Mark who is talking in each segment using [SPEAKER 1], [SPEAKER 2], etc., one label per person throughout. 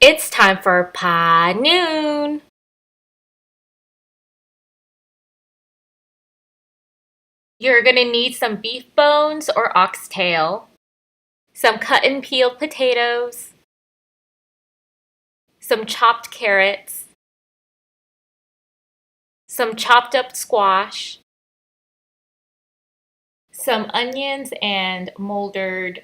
[SPEAKER 1] It's time for pie noon. You're gonna need some beef bones or oxtail, some cut and peeled potatoes, some chopped carrots, some chopped up squash, some onions and moldered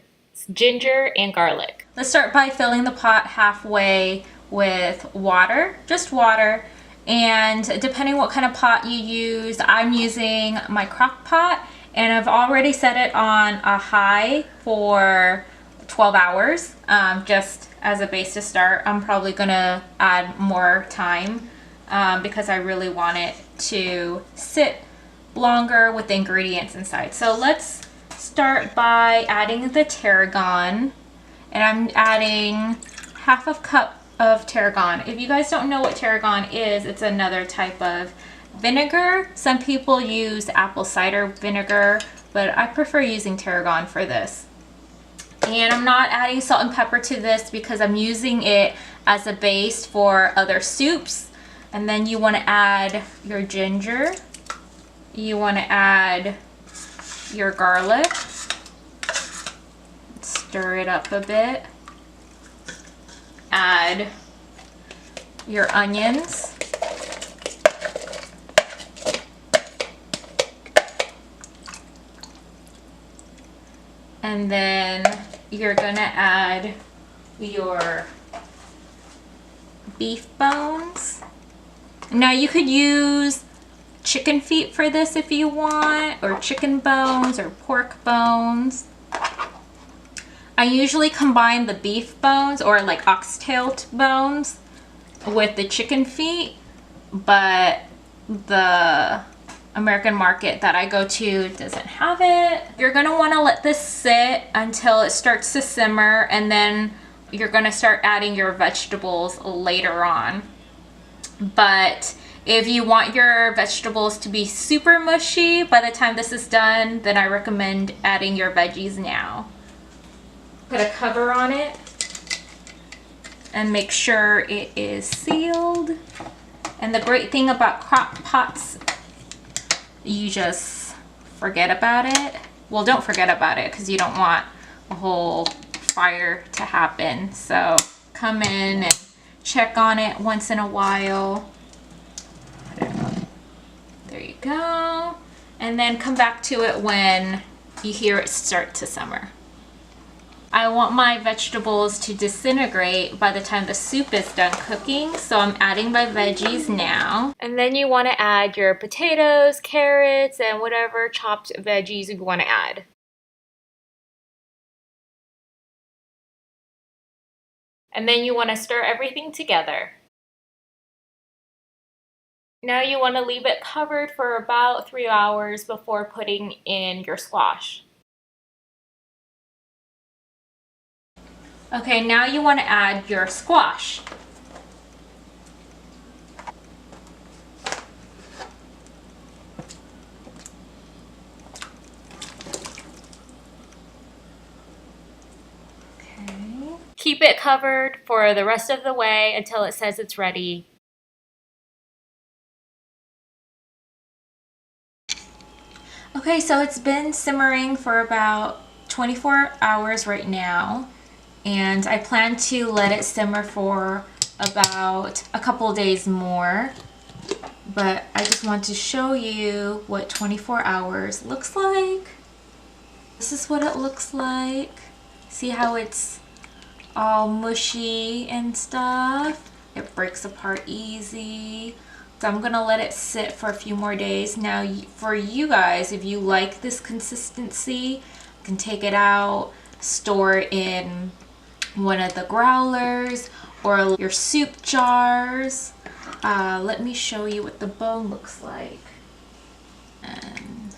[SPEAKER 1] ginger and garlic. Let's start by filling the pot halfway with water, just water. And depending what kind of pot you use, I'm using my crock pot, and I've already set it on a high for 12 hours, just as a base to start. I'm probably gonna add more time because I really want it to sit longer with the ingredients inside. So let's start by adding the tarragon, and I'm adding half a cup of tarragon. If you guys don't know what tarragon is, it's another type of vinegar. Some people use apple cider vinegar, but I prefer using tarragon for this. And I'm not adding salt and pepper to this because I'm using it as a base for other soups. And then you want to add your ginger. You want to add your garlic. Stir it up a bit. Add your onions. And then you're gonna add your beef bones. Now you could use chicken feet for this if you want, or chicken bones or pork bones. I usually combine the beef bones or like oxtail bones with the chicken feet, but the American market that I go to doesn't have it. You're gonna wanna let this sit until it starts to simmer, and then you're gonna start adding your vegetables later on. But if you want your vegetables to be super mushy by the time this is done, then I recommend adding your veggies now. Put a cover on it and make sure it is sealed. And the great thing about crock pots, you just forget about it. Well, don't forget about it because you don't want a whole fire to happen. So come in and check on it once in a while. There you go. And then come back to it when you hear it start to simmer. I want my vegetables to disintegrate by the time the soup is done cooking, so I'm adding my veggies now. And then you want to add your potatoes, carrots, and whatever chopped veggies you want to add. And then you want to stir everything together. Now you want to leave it covered for about 3 hours before putting in your squash. Okay, now you want to add your squash. Okay. Keep it covered for the rest of the way until it says it's ready. Okay, so it's been simmering for about 24 hours right now, and I plan to let it simmer for about a couple days more, but I just want to show you what 24 hours looks like. This is what it looks like. See how it's all mushy and stuff? It breaks apart easy. So I'm gonna let it sit for a few more days. Now for you guys, if you like this consistency, you can take it out, store it in one of the growlers or your soup jars. Let me show you what the bone looks like. And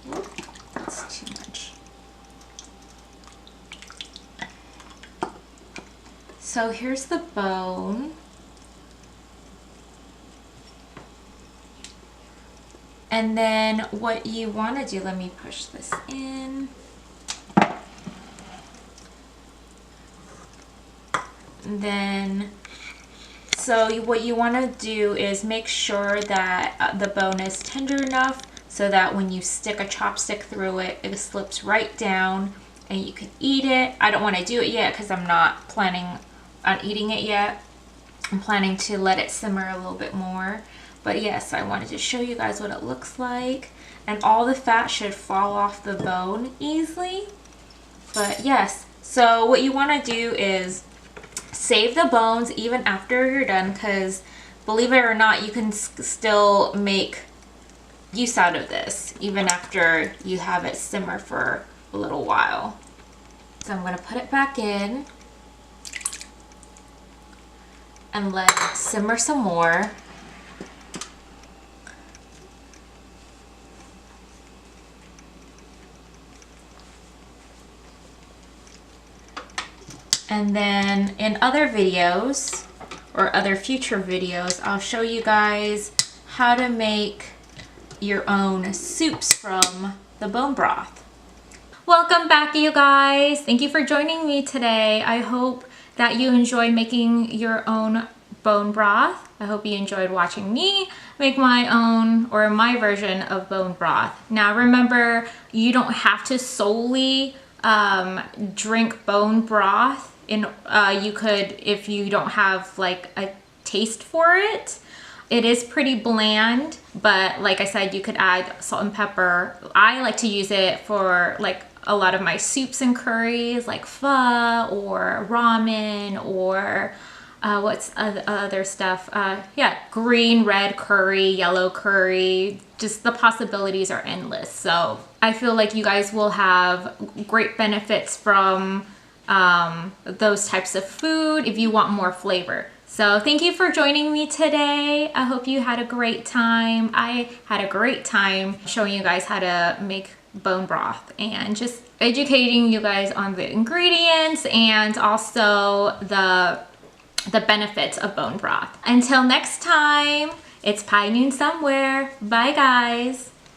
[SPEAKER 1] whoop, that's too much. So here's the bone. And then what you want to do, let me push this in. And then So what you want to do is make sure that the bone is tender enough so that when you stick a chopstick through it, it slips right down and you can eat it. I don't want to do it yet because I'm not planning on eating it yet. I'm planning to let it simmer a little bit more. But yes, I wanted to show you guys what it looks like. And all the fat should fall off the bone easily. But yes, so what you want to do is save the bones even after you're done, because believe it or not, you can still make use out of this even after you have it simmer for a little while. So I'm going to put it back in and let it simmer some more. And then in other videos or other future videos, I'll show you guys how to make your own soups from the bone broth. Welcome back, you guys. Thank you for joining me today. I hope that you enjoyed making your own bone broth. I hope you enjoyed watching me make my own or my version of bone broth. Now remember, you don't have to solely drink bone broth. You could, if you don't have like a taste for it. It is pretty bland, but like I said, you could add salt and pepper. I like to use it for like a lot of my soups and curries, like pho or ramen or what's other stuff? Yeah, green, red curry, yellow curry. Just the possibilities are endless. So I feel like you guys will have great benefits from those types of food if you want more flavor. So thank you for joining me today. I hope you had a great time. I had a great time showing you guys how to make bone broth and just educating you guys on the ingredients and also the benefits of bone broth. Until next time, it's Pie Noon somewhere. Bye guys.